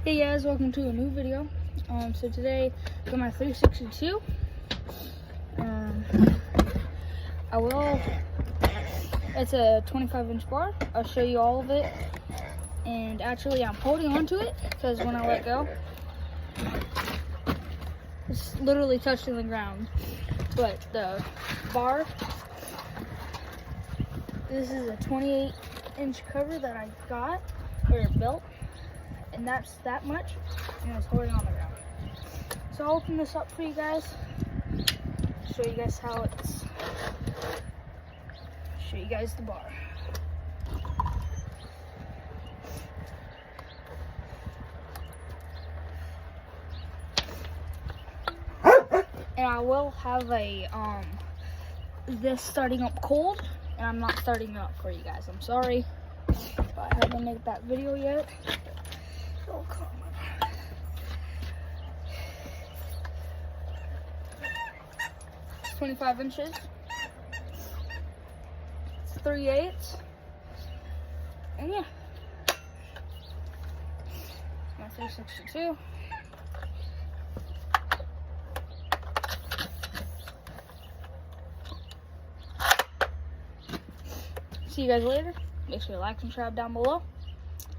Hey guys, welcome to a new video. So today I got my 362. It's a 25-inch bar. I'll show you all of it. And actually I'm holding on to it because when I let go, it's literally touching the ground. But the bar, this is a 28-inch cover that I got, or built. And that's that much, and it's holding on the ground. So I'll open this up for you guys, show you guys how it's, show you guys the bar. And I will have a, this starting up cold, and I'm not starting it up for you guys. I'm sorry, but I haven't made that video yet. Oh, come on. It's 25 inches. It's 3/8. And yeah. My 362. See you guys later. Make sure you like and subscribe down below.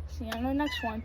See you on the next one.